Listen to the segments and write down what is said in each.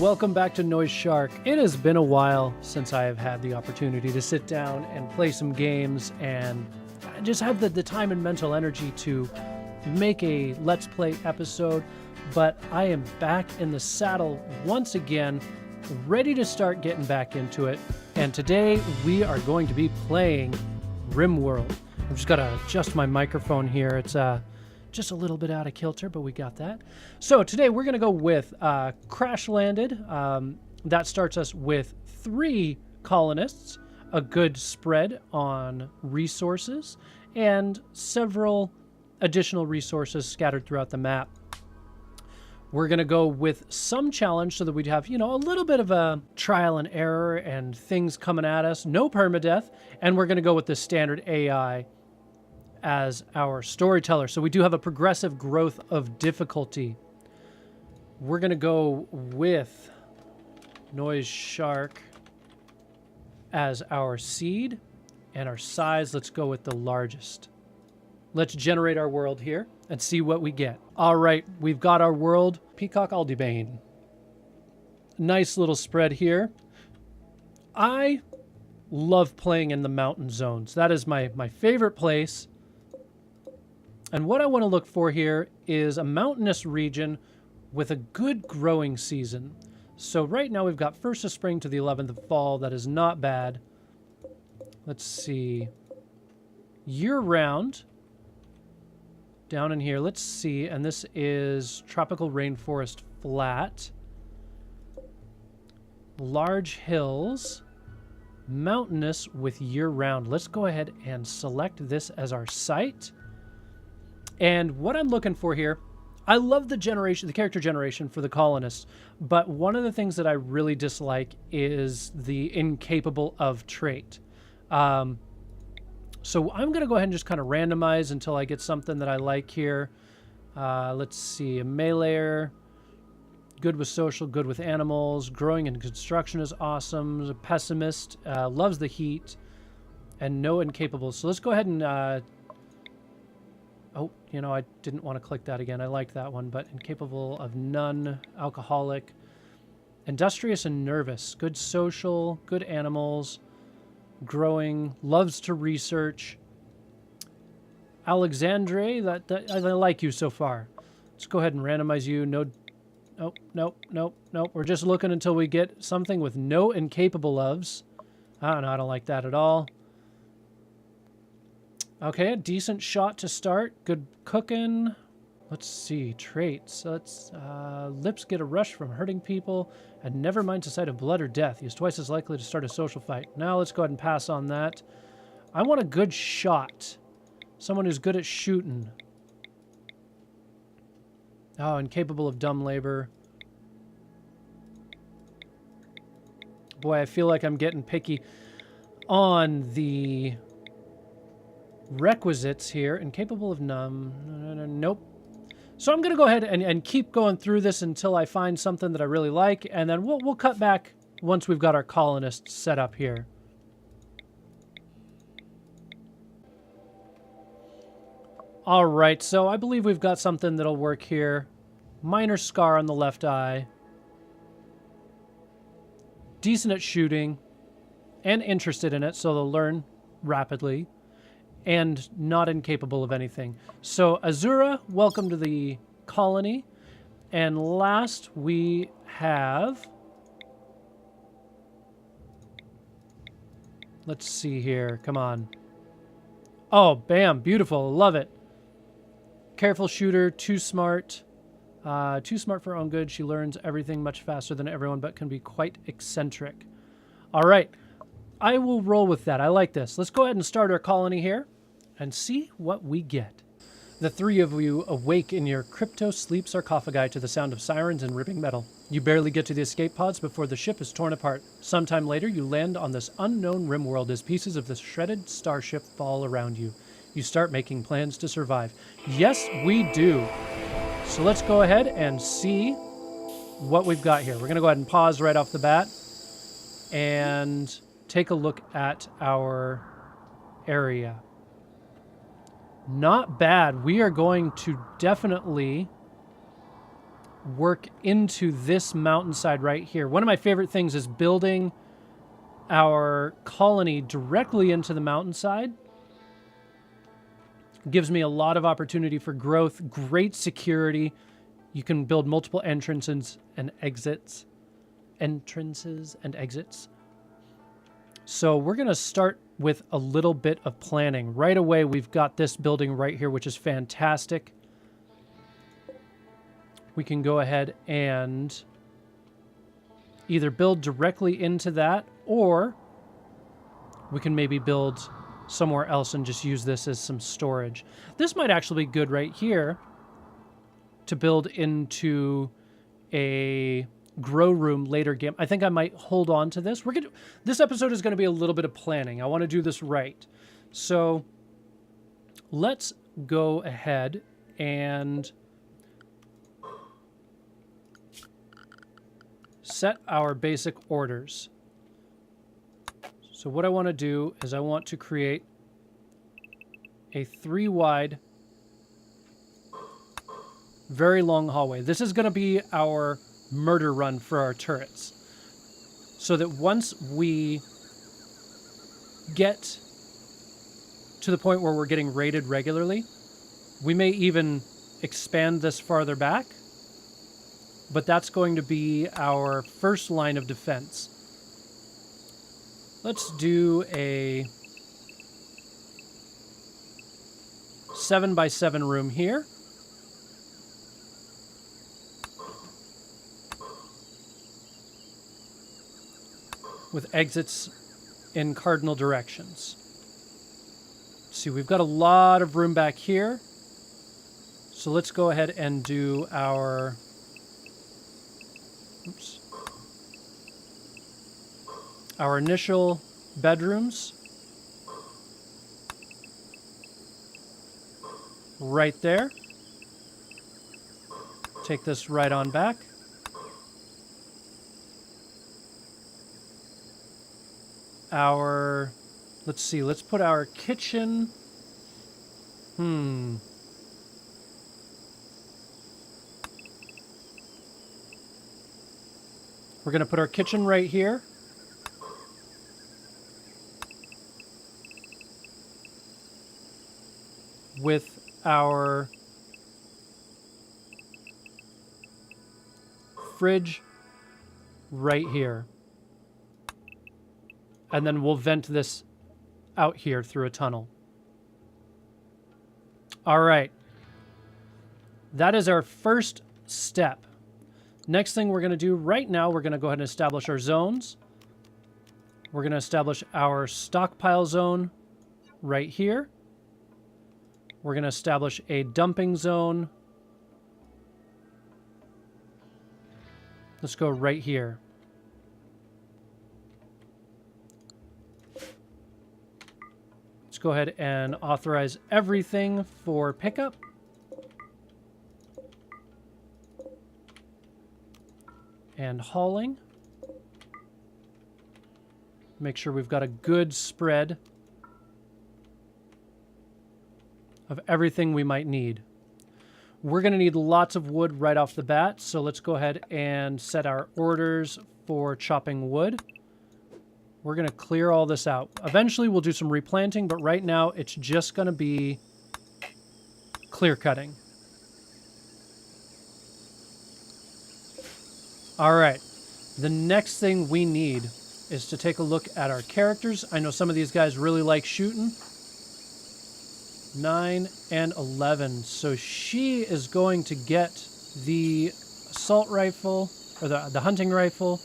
Welcome back to NoiseShark. It has been a while since I have had the opportunity to sit down and play some games and just have the time and mental energy to make a Let's Play episode, but I am back in the saddle once again, ready to start getting back into it, and today we are going to be playing Rimworld. I've just got to adjust my microphone here. It's just a little bit out of kilter, but we got that. So today we're going to go with Crash Landed. That starts us with 3 colonists, a good spread on resources, and several additional resources scattered throughout the map. We're going to go with some challenge so that we'd have, you know, a little bit of a trial and error and things coming at us. No permadeath. And we're going to go with the standard AI as our storyteller. So we do have a progressive growth of difficulty. We're going to go with NoiseShark as our seed, and our size, let's go with the largest. Let's generate our world here and see what we get. All right, we've got our world. Peacock Aldebane. Nice little spread here. I love playing in the mountain zones. That is my favorite place. And what I want to look for here is a mountainous region with a good growing season. So right now we've got 1st of spring to the 11th of fall. That is not bad. Let's see. Year-round. Down in here, let's see. And this is tropical rainforest flat. Large hills. Mountainous with year-round. Let's go ahead and select this as our site. And what I'm looking for here, I love the character generation for the colonists, but one of the things that I really dislike is the incapable of trait. So I'm going to go ahead and just kind of randomize until I get something that I like here. Let's see, a meleeer, good with social, good with animals, growing and construction is awesome, a pessimist, loves the heat, and no incapable. So let's go ahead and... oh, you know, I didn't want to click that again. I liked that one, but incapable of none, alcoholic, industrious and nervous, good social, good animals, growing, loves to research. Alexandre, I like you so far. Let's go ahead and randomize you. No, nope. We're just looking until we get something with no incapable ofs. I don't know, I don't like that at all. Okay, a decent shot to start. Good cooking. Let's see, traits. Let's lips get a rush from hurting people and never minds the sight of blood or death. He's twice as likely to start a social fight. Now let's go ahead and pass on that. I want a good shot. Someone who's good at shooting. Oh, incapable of dumb labor. Boy, I feel like I'm getting picky on the requisites here. Incapable of nope. So I'm going to go ahead and keep going through this until I find something that I really like, and then we'll cut back once we've got our colonists set up here. All right, so I believe we've got something that'll work here. Minor scar on the left eye. Decent at shooting and interested in it, so they'll learn rapidly. And not incapable of anything. So, Azura, welcome to the colony. And last, we have... let's see here. Come on. Oh, bam. Beautiful. Love it. Careful shooter. Too smart. Too smart for her own good. She learns everything much faster than everyone, but can be quite eccentric. All right. I will roll with that. I like this. Let's go ahead and start our colony here and see what we get. The 3 of you awake in your crypto-sleep sarcophagi to the sound of sirens and ripping metal. You barely get to the escape pods before the ship is torn apart. Sometime later, you land on this unknown Rimworld as pieces of this shredded starship fall around you. You start making plans to survive. Yes, we do. So let's go ahead and see what we've got here. We're going to go ahead and pause right off the bat and take a look at our area. Not bad. We are going to definitely work into this mountainside right here. One of my favorite things is building our colony directly into the mountainside. Gives me a lot of opportunity for growth, great security. You can build multiple entrances and exits. So we're going to start with a little bit of planning. Right away, we've got this building right here, which is fantastic. We can go ahead and either build directly into that, or we can maybe build somewhere else and just use this as some storage. This might actually be good right here to build into a grow room later game. I think I might hold on to this. This episode is going to be a little bit of planning. I want to do this right. So let's go ahead and set our basic orders. So what I want to do is I want to create a 3 wide, very long hallway. This is going to be our murder run for our turrets. So that once we get to the point where we're getting raided regularly, we may even expand this farther back, but that's going to be our first line of defense. Let's do a 7x7 room here. With exits in cardinal directions. See, we've got a lot of room back here. So let's go ahead and do our... Oops. Our initial bedrooms. Right there. Take this right on back. Let's see, let's put our kitchen. We're going to put our kitchen right here. With our fridge right here. And then we'll vent this out here through a tunnel. All right. That is our first step. Next thing we're going to do right now, we're going to go ahead and establish our zones. We're going to establish our stockpile zone right here. We're going to establish a dumping zone. Let's go right here. Let's go ahead and authorize everything for pickup. And hauling. Make sure we've got a good spread of everything we might need. We're going to need lots of wood right off the bat, so let's go ahead and set our orders for chopping wood. We're going to clear all this out. Eventually, we'll do some replanting, but right now, it's just going to be clear cutting. All right. The next thing we need is to take a look at our characters. I know some of these guys really like shooting. 9 and 11. So she is going to get the assault rifle, or the hunting rifle.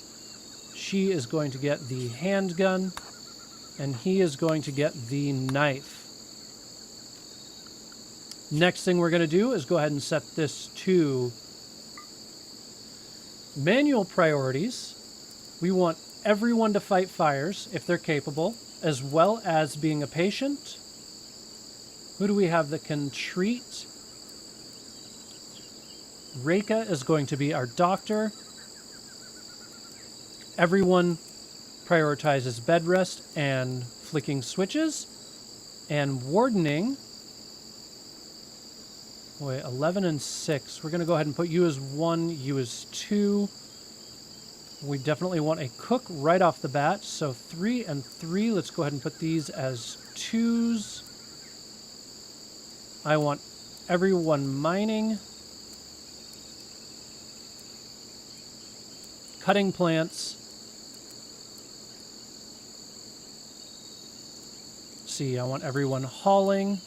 She is going to get the handgun, and he is going to get the knife. Next thing we're going to do is go ahead and set this to manual priorities. We want everyone to fight fires if they're capable, as well as being a patient. Who do we have that can treat? Reika is going to be our doctor. Everyone prioritizes bed rest and flicking switches. And wardening, Wait, 11 and 6. We're going to go ahead and put you as 1, you as 2. We definitely want a cook right off the bat. So 3 and 3. Let's go ahead and put these as 2s. I want everyone mining. Cutting plants. See, I want everyone hauling.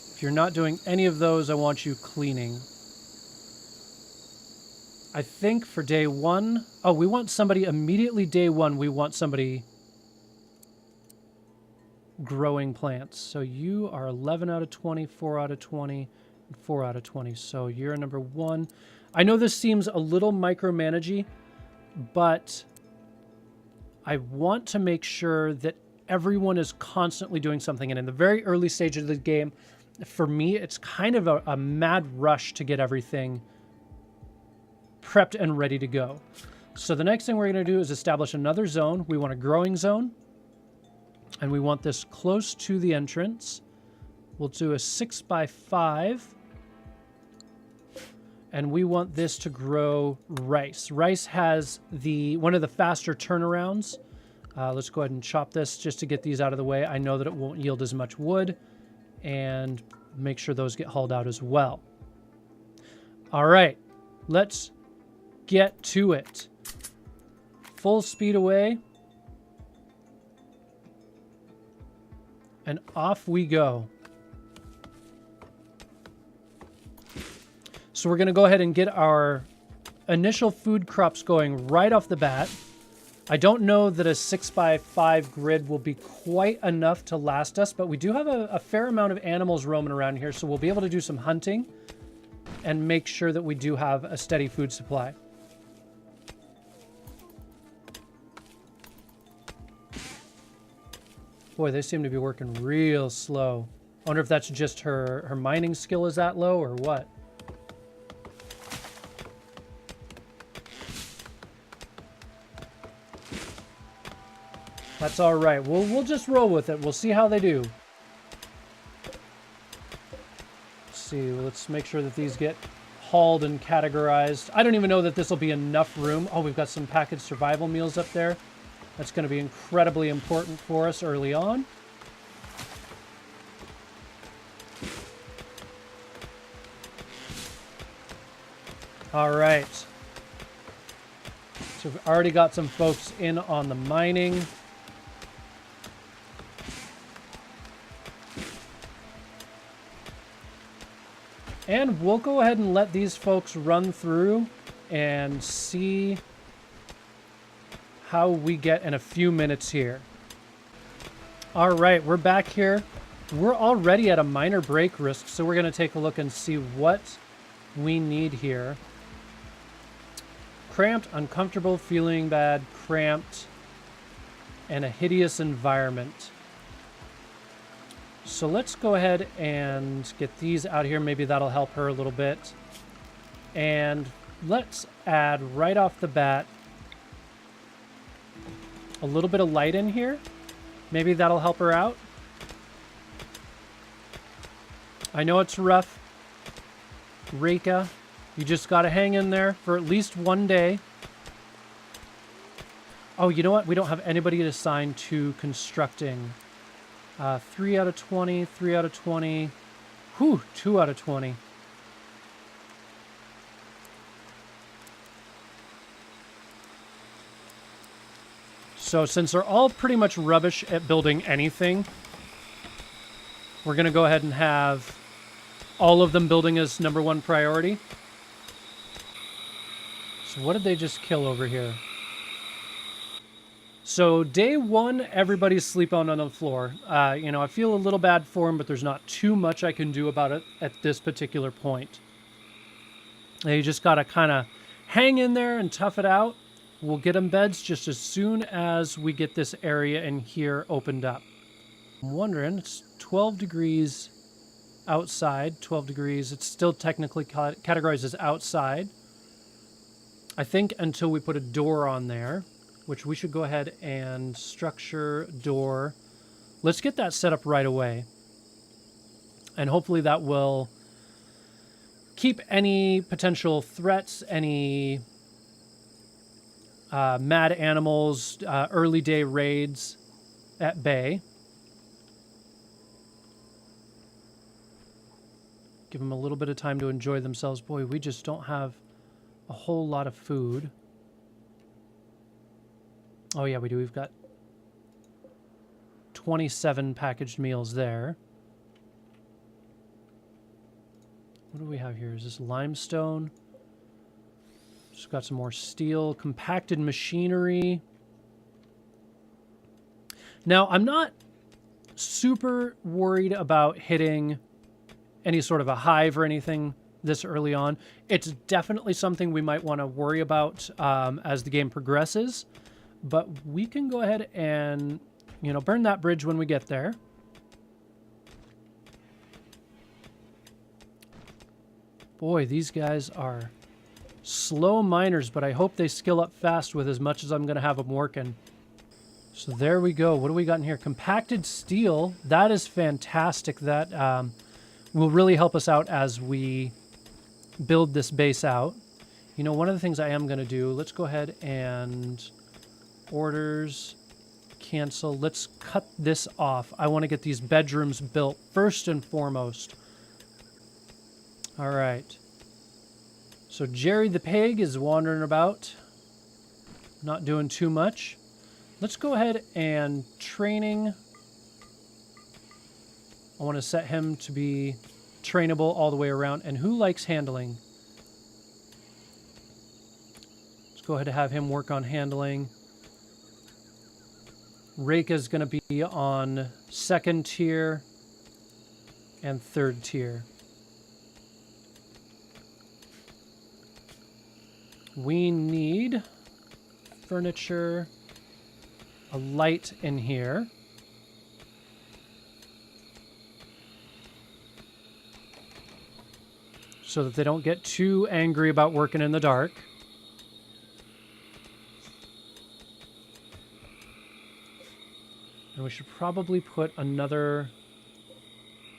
If you're not doing any of those, I want you cleaning. I think for day 1... Oh, we want somebody immediately day 1. We want somebody growing plants. So you are 11 out of 20, 4 out of 20, and 4 out of 20. So you're number 1. I know this seems a little micromanagey, but I want to make sure that everyone is constantly doing something. And in the very early stages of the game, for me, it's kind of a mad rush to get everything prepped and ready to go. So the next thing we're going to do is establish another zone. We want a growing zone, and we want this close to the entrance. We'll do a 6x5, and we want this to grow rice. Rice has one of the faster turnarounds. Let's go ahead and chop this just to get these out of the way. I know that it won't yield as much wood, and make sure those get hauled out as well. All right, let's get to it. Full speed away. And off we go. So we're going to go ahead and get our initial food crops going right off the bat. I don't know that a 6x5 grid will be quite enough to last us, but we do have a fair amount of animals roaming around here, so we'll be able to do some hunting and make sure that we do have a steady food supply. Boy, they seem to be working real slow. I wonder if that's just her mining skill is that low or what. That's all right. We'll just roll with it. We'll see how they do. Let's see. Let's make sure that these get hauled and categorized. I don't even know that this will be enough room. Oh, we've got some packaged survival meals up there. That's going to be incredibly important for us early on. All right. So we've already got some folks in on the mining. And we'll go ahead and let these folks run through and see how we get in a few minutes here. All right, we're back here. We're already at a minor break risk, so we're going to take a look and see what we need here. Cramped, uncomfortable, feeling bad, cramped, and a hideous environment. So let's go ahead and get these out here. Maybe that'll help her a little bit. And let's add right off the bat a little bit of light in here. Maybe that'll help her out. I know it's rough. Reka, you just got to hang in there for at least one day. Oh, you know what? We don't have anybody assigned to constructing. 3 out of 20, 3 out of 20. Whew, 2 out of 20. So since they're all pretty much rubbish at building anything, we're going to go ahead and have all of them building as #1 priority. So what did they just kill over here? So day 1, everybody's sleeping on the floor. You know, I feel a little bad for them, but there's not too much I can do about it at this particular point. You just got to kind of hang in there and tough it out. We'll get them beds just as soon as we get this area in here opened up. I'm wondering, it's 12 degrees outside, 12 degrees. It's still technically categorized as outside. I think until we put a door on there, which we should go ahead and structure door let's get that set up right away. And hopefully that will keep any potential threats, any mad animals, early day raids at bay. Give them a little bit of time to enjoy themselves. Boy, we just don't have a whole lot of food. Oh yeah, we do. We've got 27 packaged meals there. What do we have here? Is this limestone? Just got some more steel, compacted machinery. Now, I'm not super worried about hitting any sort of a hive or anything this early on. It's definitely something we might want to worry about as the game progresses, but we can go ahead and, you know, burn that bridge when we get there. Boy, these guys are slow miners, but I hope they skill up fast with as much as I'm going to have them working. So there we go. What do we got in here? Compacted steel. That is fantastic. That will really help us out as we build this base out. You know, one of the things I am going to do, let's go ahead and orders, cancel. Let's cut this off. I want to get these bedrooms built first and foremost. All right. So Jerry the pig is wandering about, not doing too much. Let's go ahead and training. I want to set him to be trainable all the way around. And who likes handling? Let's go ahead and have him work on handling. Reika's going to be on 2nd tier and 3rd tier. We need furniture, a light in here. So that they don't get too angry about working in the dark. And we should probably put another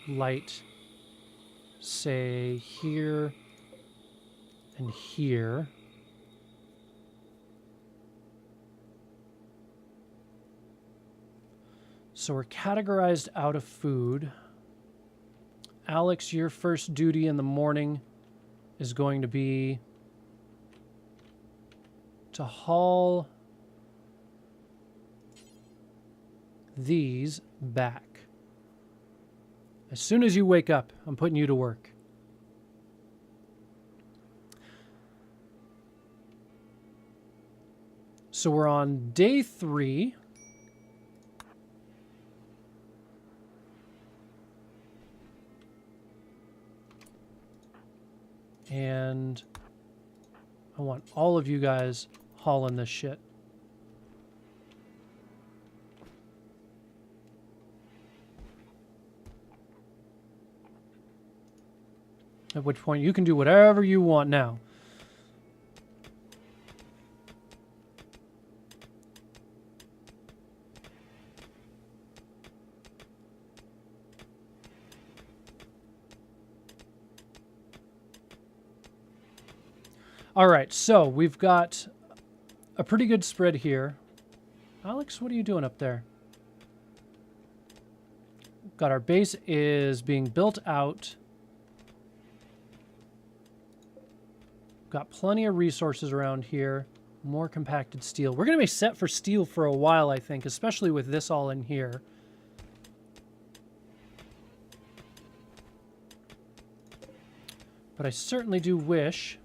light, say, here and here. So we're categorized out of food. Alex, your first duty in the morning is going to be to haul these back. As soon as you wake up, I'm putting you to work. So we're on day 3. And I want all of you guys hauling this shit. At which point you can do whatever you want now. All right, so we've got a pretty good spread here. Alex, what are you doing up there? Got our base is being built out. Got plenty of resources around here. More compacted steel. We're going to be set for steel for a while, I think, especially with this all in here. But I certainly do wish...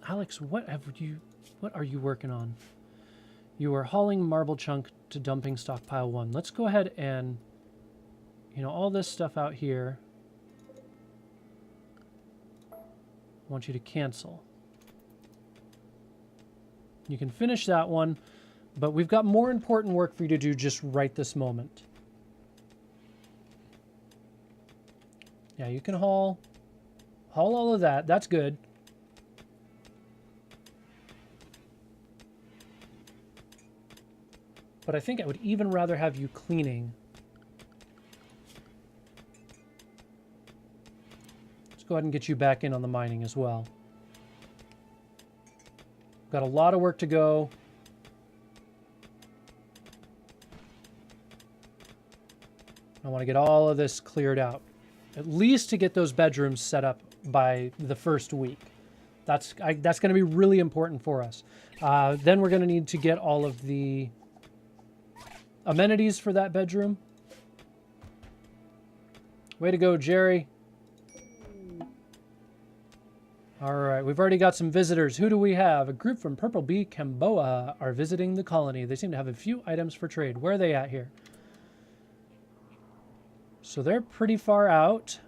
Alex, what are you working on? You are hauling marble chunk to dumping stockpile 1. Let's go ahead and, you know, all this stuff out here, I want you to cancel. You can finish that one, but we've got more important work for you to do just right this moment. Yeah, you can haul all of that. That's good. but I think I would even rather have you cleaning. Let's go ahead and get you back in on the mining as well. Got a lot of work to go. I want to get all of this cleared out. At least to get those bedrooms set up by the first week. That's going to be really important for us. Then we're going to need to get all of the amenities for that bedroom. Way to go, Jerry. All right, we've already got some visitors. Who do we have? A group from Purple Bee, Camboa are visiting the colony. They seem to have a few items for trade. Where are they at here? So they're pretty far out.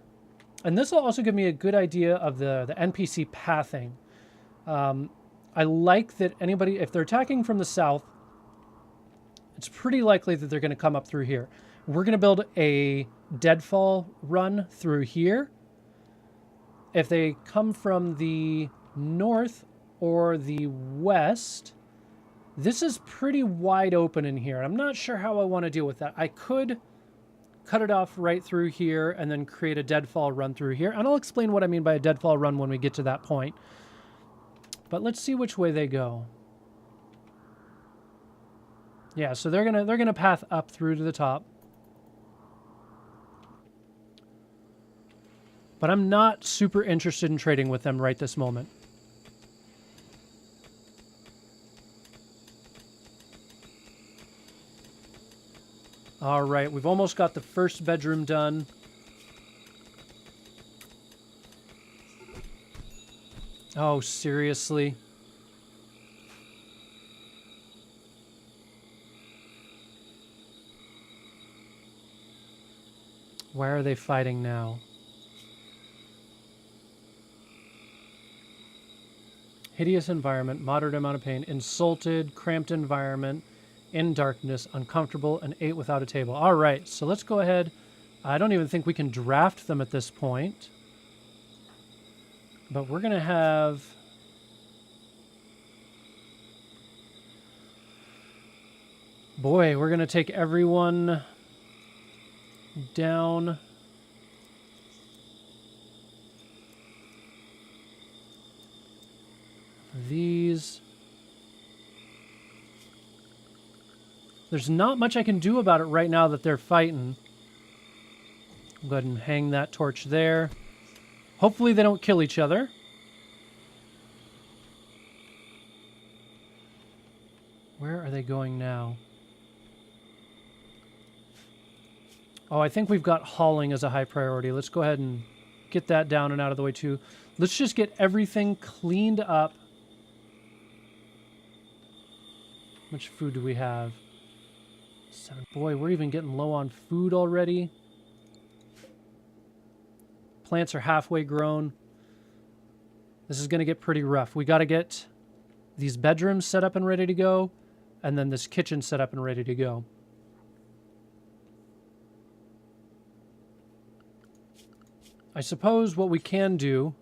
And this will also give me a good idea of the NPC pathing. I like that anybody, if they're attacking from the south, it's pretty likely that they're going to come up through here. We're going to build a deadfall run through here. If they come from the north or the west, this is pretty wide open in here. I'm not sure how I want to deal with that. I could cut it off right through here and then create a deadfall run through here. And I'll explain what I mean by a deadfall run when we get to that point. But let's see which way they go. Yeah, so they're gonna path up through to the top. But I'm not super interested in trading with them right this moment. All right, we've almost got the first bedroom done. Oh, seriously? Where are they fighting now? Hideous environment, moderate amount of pain, insulted, cramped environment, in darkness, uncomfortable, and ate without a table. All right, so let's go ahead. I don't even think we can draft them at this point. But we're going to have... Boy, we're going to take everyone down. These... There's not much I can do about it right now that they're fighting. Go ahead and hang that torch there. Hopefully they don't kill each other. Where are they going now? Oh, I think we've got hauling as a high priority. Let's go ahead and get that down and out of the way too. Let's just get everything cleaned up. How much food do we have? 7. Boy, we're even getting low on food already. Plants are halfway grown. This is going to get pretty rough. We got to get these bedrooms set up and ready to go, and then this kitchen set up and ready to go. I suppose what we can do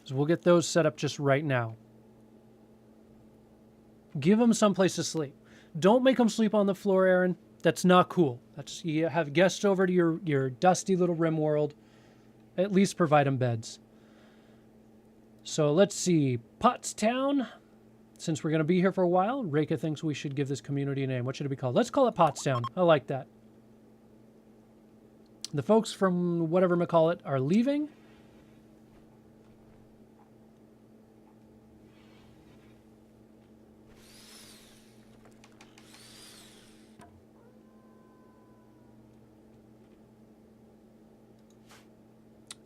is we'll get those set up just right now. Give them someplace to sleep. Don't make them sleep on the floor, Aaron. That's not cool. That's, you have guests over to your dusty little Rimworld. At least provide them beds. So let's see. Pottstown. Since we're going to be here for a while, Reka thinks we should give this community a name. What should it be called? Let's call it Pottstown. I like that. The folks from whatever we call it are leaving.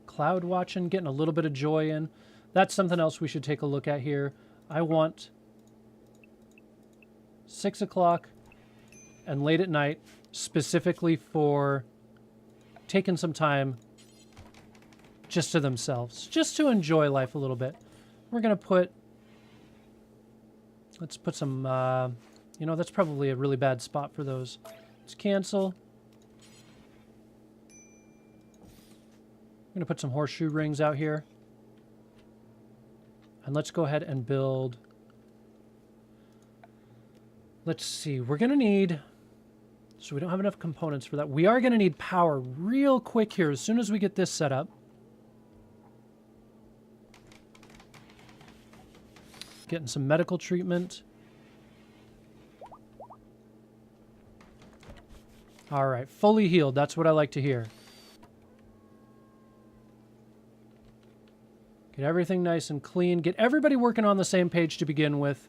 Cloud watching, getting a little bit of joy in. That's something else we should take a look at here. I want 6 o'clock and late at night specifically for taking some time just to themselves, just to enjoy life a little bit. We're going to put, let's put some, you know, that's probably a really bad spot for those. Let's cancel. I'm going to put some horseshoe rings out here. And let's go ahead and build Let's see. We're going to need... So we don't have enough components for that. We are going to need power real quick here as soon as we get this set up. Getting some medical treatment. All right, fully healed. That's what I like to hear. Get everything nice and clean. Get everybody working on the same page to begin with.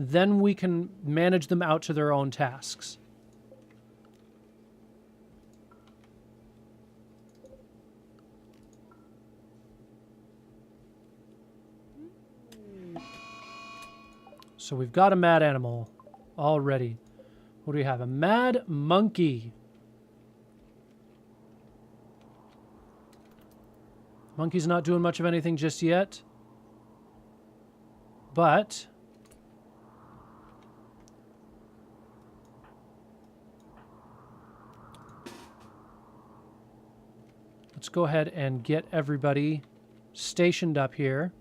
Then we can manage them out to their own tasks. So we've got a mad animal already. What do we have? A mad monkey. Monkey's not doing much of anything just yet. But... let's go ahead and get everybody stationed up here.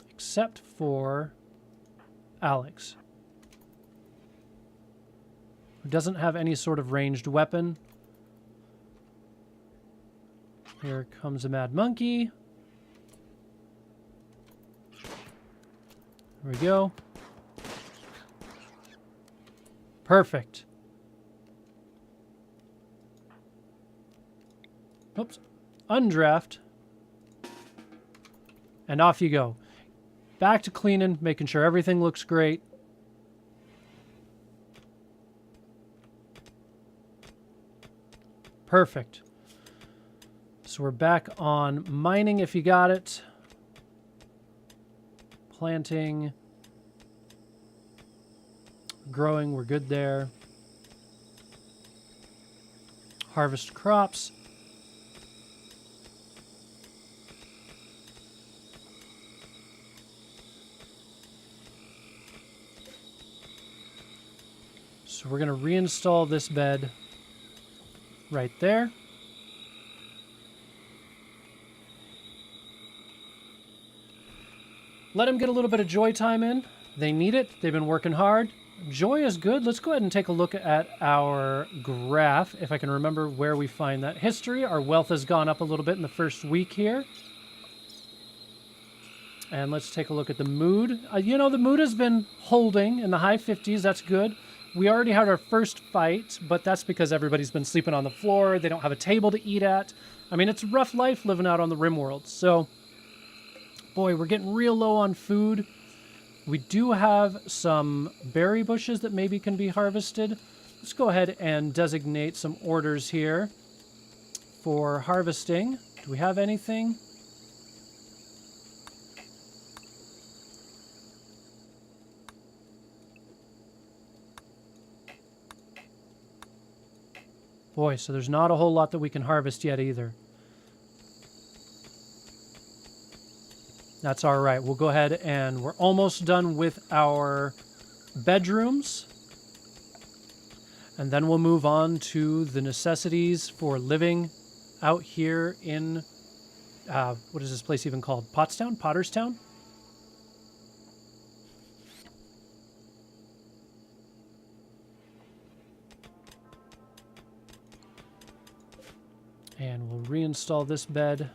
Except for Alex, who doesn't have any sort of ranged weapon. Here comes a mad monkey. There we go. Perfect. Oops. Undraft. And off you go. Back to cleaning, making sure everything looks great. Perfect. So we're back on mining if you got it. Planting. Growing, we're good there. Harvest crops. So we're going to reinstall this bed right there. Let them get a little bit of joy time in. They need it. They've been working hard. Joy is good. Let's go ahead and take a look at our graph, if I can remember where we find that. History, our wealth has gone up a little bit in the first week here. And let's take a look at the mood. You know, the mood has been holding in the high 50s. That's good. We already had our first fight, but that's because everybody's been sleeping on the floor. They don't have a table to eat at. I mean, it's a rough life living out on the Rimworld. So, boy, we're getting real low on food. We do have some berry bushes that maybe can be harvested. Let's go ahead and designate some orders here for harvesting. Do we have anything? Boy, so there's not a whole lot that we can harvest yet either. That's all right. We'll go ahead and we're almost done with our bedrooms. And then we'll move on to the necessities for living out here in, what is this place even called? Pottstown? Potterstown? And we'll reinstall this bed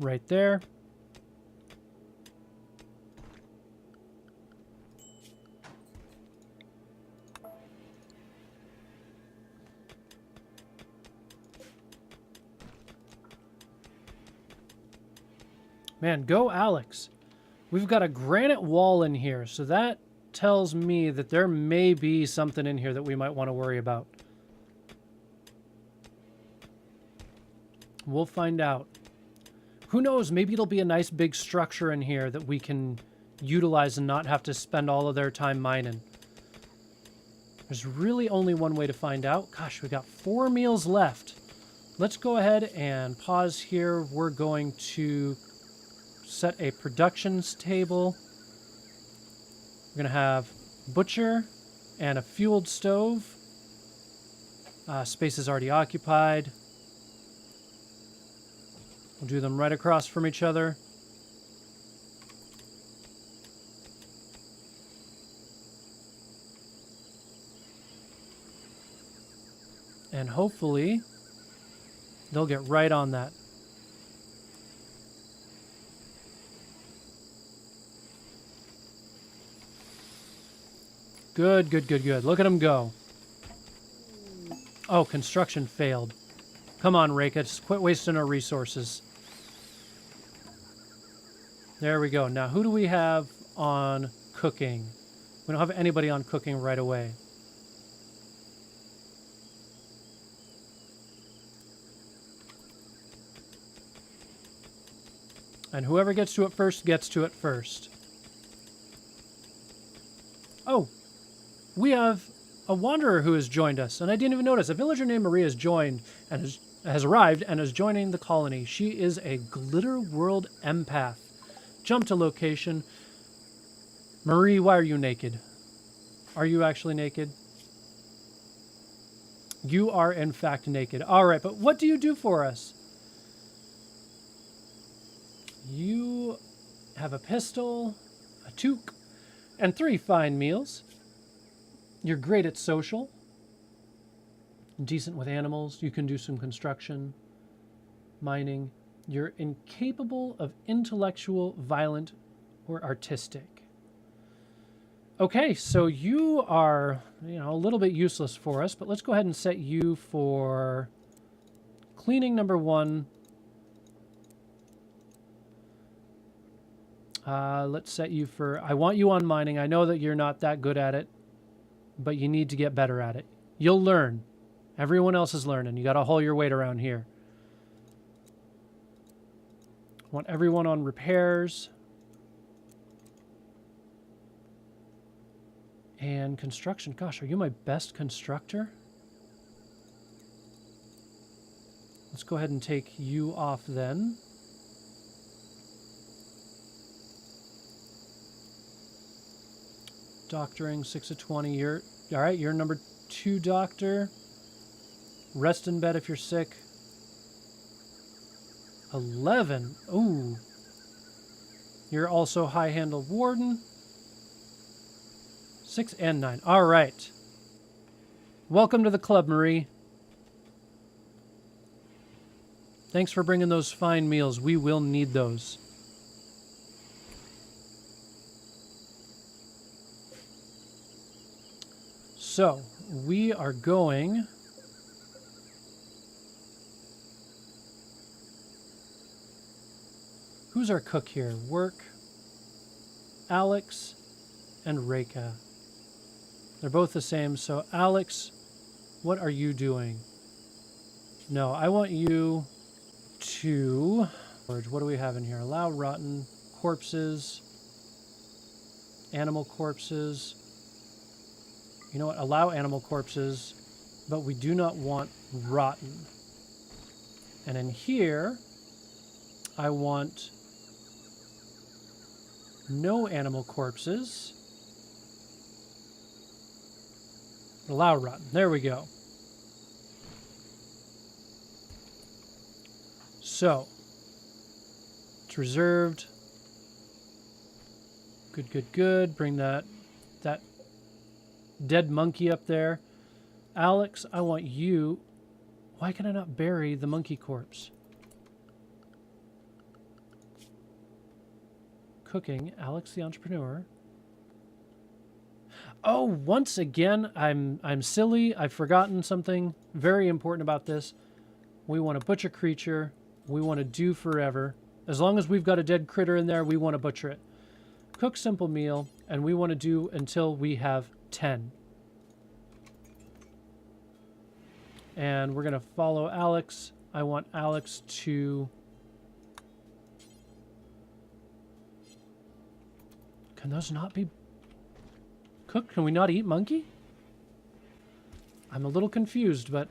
right there. Man, go Alex. We've got a granite wall in here, so that tells me that there may be something in here that we might want to worry about. We'll find out. Who knows, maybe it'll be a nice big structure in here that we can utilize and not have to spend all of their time mining. There's really only one way to find out. Gosh, we got 4 meals left. Let's go ahead and pause here. We're going to set a productions table. We're going to have butcher and a fueled stove. Space is already occupied. We'll do them right across from each other. And hopefully they'll get right on that. Good, good, good, good. Look at them go. Oh, construction failed. Come on, Reka. Just quit wasting our resources. There we go. Now, who do we have on cooking? We don't have anybody on cooking right away. And whoever gets to it first gets to it first. Oh, we have a wanderer who has joined us, and I didn't even notice. A villager named Maria has joined and has arrived and is joining the colony. She is a Glitter World empath. Jump to location. Marie, why are you naked? Are you actually naked? You are, in fact, naked. All right, but what do you do for us? You have a pistol, a toque, and 3 fine meals. You're great at social. Decent with animals. You can do some construction, mining. You're incapable of intellectual, violent, or artistic. Okay, so you are, a little bit useless for us, but let's go ahead and set you for cleaning number 1. Let's set you for, I want you on mining. I know that you're not that good at it, but you need to get better at it. You'll learn. Everyone else is learning. You got to haul your weight around here. Want everyone on repairs. And construction. Gosh, are you my best constructor? Let's go ahead and take you off then. Doctoring, 6 of 20. You're all right. You're number 2 doctor. Rest in bed if you're sick. 11. Ooh. You're also high-handled warden. 6 and 9. All right. Welcome to the club, Marie. Thanks for bringing those fine meals. We will need those. So, we are going... Who's our cook here? Work, Alex, and Reka. They're both the same. So, Alex, what are you doing? No, I want you to... What do we have in here? Allow rotten corpses, animal corpses. You know what? Allow animal corpses, but we do not want rotten. And in here, I want no animal corpses. Allow rotten. There we go. So, it's reserved. Good, good, good. Bring that dead monkey up there. Alex, I want you... Why can I not bury the monkey corpse? Cooking, Alex the entrepreneur. Oh, once again, I'm silly. I've forgotten something very important about this. We want to butcher creature. We want to do forever. As long as we've got a dead critter in there, we want to butcher it. Cook simple meal, and we want to do until we have 10. And we're going to follow Alex. I want Alex to... Can those not be cooked? Can we not eat monkey? I'm a little confused, but...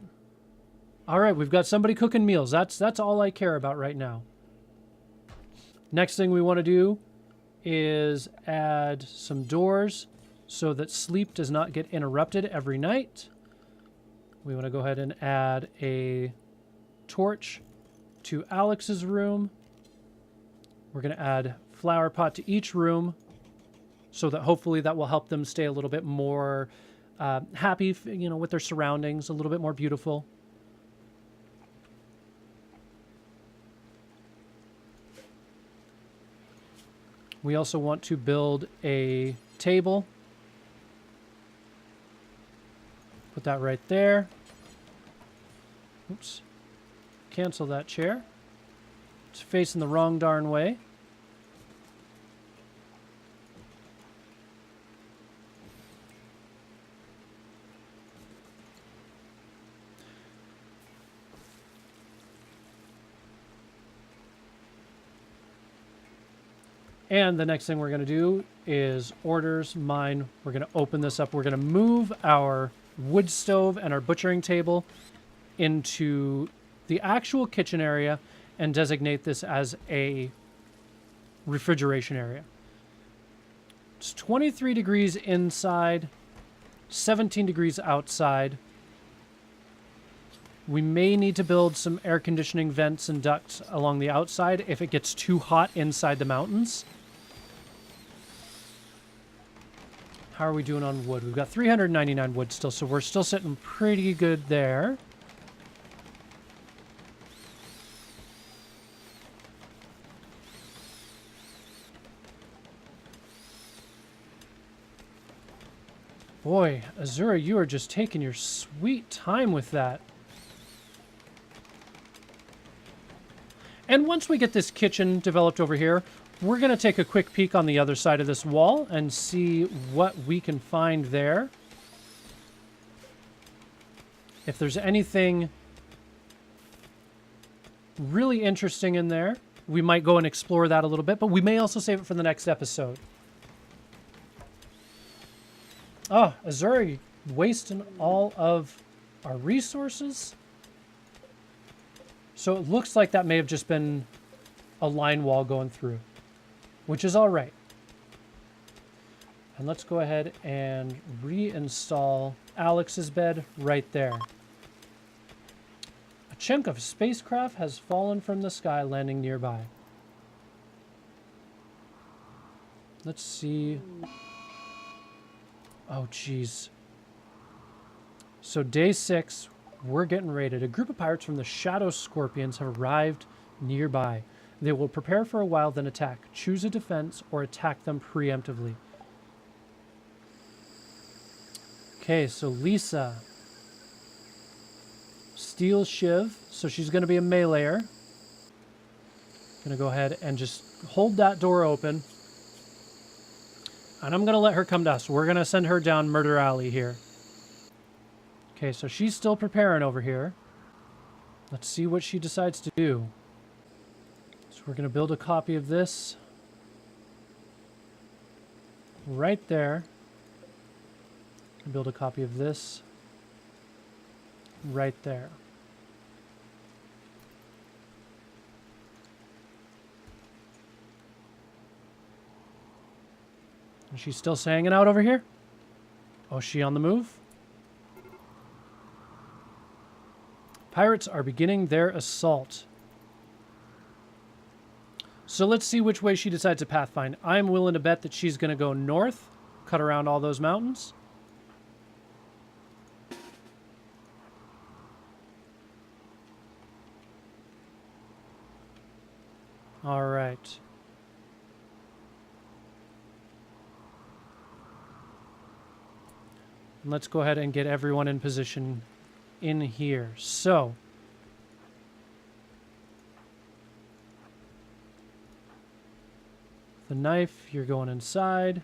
All right, we've got somebody cooking meals. That's all I care about right now. Next thing we want to do is add some doors so that sleep does not get interrupted every night. We want to go ahead and add a torch to Alex's room. We're going to add flower pot to each room so that hopefully that will help them stay a little bit more happy, you know, with their surroundings, a little bit more beautiful. We also want to build a table. Put that right there. Oops. Cancel that chair. It's facing the wrong darn way. And the next thing we're going to do is orders, mine. We're going to open this up. We're going to move our wood stove and our butchering table into the actual kitchen area and designate this as a refrigeration area. It's 23 degrees inside, 17 degrees outside. We may need to build some air conditioning vents and ducts along the outside if it gets too hot inside the mountains. How are we doing on wood? We've got 399 wood still, so we're still sitting pretty good there. Boy, Azura, you are just taking your sweet time with that. And once we get this kitchen developed over here, we're going to take a quick peek on the other side of this wall and see what we can find there. If there's anything really interesting in there, we might go and explore that a little bit, but we may also save it for the next episode. Oh, Azura, wasting all of our resources? So it looks like that may have just been a line wall going through, which is all right. And let's go ahead and reinstall Alex's bed right there. A chunk of spacecraft has fallen from the sky, landing nearby. Let's see. Oh, geez. So day 6, we're getting raided. A group of pirates from the Shadow Scorpions have arrived nearby. They will prepare for a while, then attack. Choose a defense or attack them preemptively. Okay, so Lisa. Steel Shiv. So she's going to be a meleeer. Going to go ahead and just hold that door open. And I'm going to let her come to us. We're going to send her down Murder Alley here. Okay, so she's still preparing over here. Let's see what she decides to do. So we're going to build a copy of this. Right there. Build a copy of this. Right there. Is she still hanging out over here? Oh, is she on the move? Pirates are beginning their assault. So let's see which way she decides to pathfind. I'm willing to bet that she's going to go north, cut around all those mountains. All right. Let's go ahead and get everyone in position in here. So, the knife, you're going inside.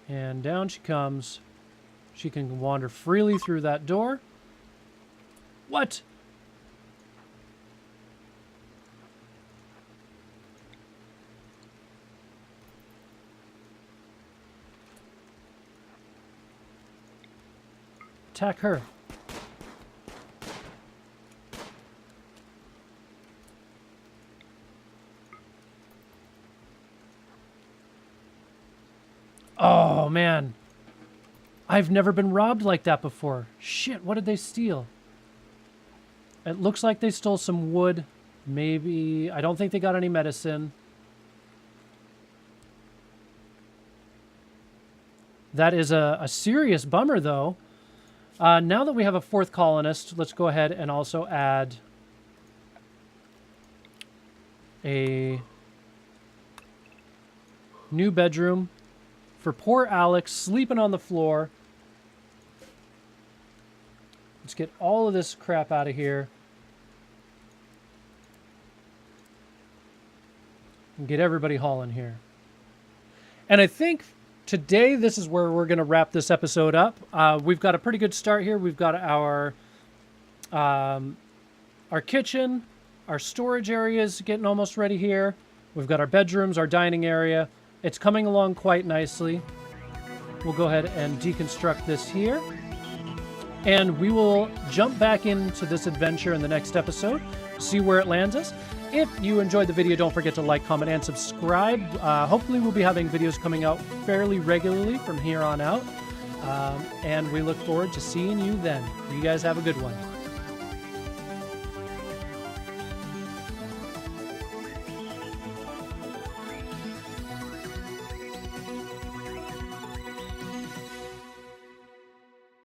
And down she comes. She can wander freely through that door. What? Attack her. Oh, man. I've never been robbed like that before. Shit, what did they steal? It looks like they stole some wood Maybe... I don't think they got any medicine. That is a serious bummer, though. Now that we have a 4th colonist, let's go ahead and also add a new bedroom for poor Alex sleeping on the floor. Let's get all of this crap out of here. And get everybody hauling here. And I think today this is where we're going to wrap this episode up. We've got a pretty good start here. We've got our kitchen, our storage areas getting almost ready here. We've got our bedrooms, our dining area. It's coming along quite nicely. We'll go ahead and deconstruct this here. And we will jump back into this adventure in the next episode, see where it lands us. If you enjoyed the video, don't forget to like, comment, and subscribe. Hopefully we'll be having videos coming out fairly regularly from here on out. And we look forward to seeing you then. You guys have a good one.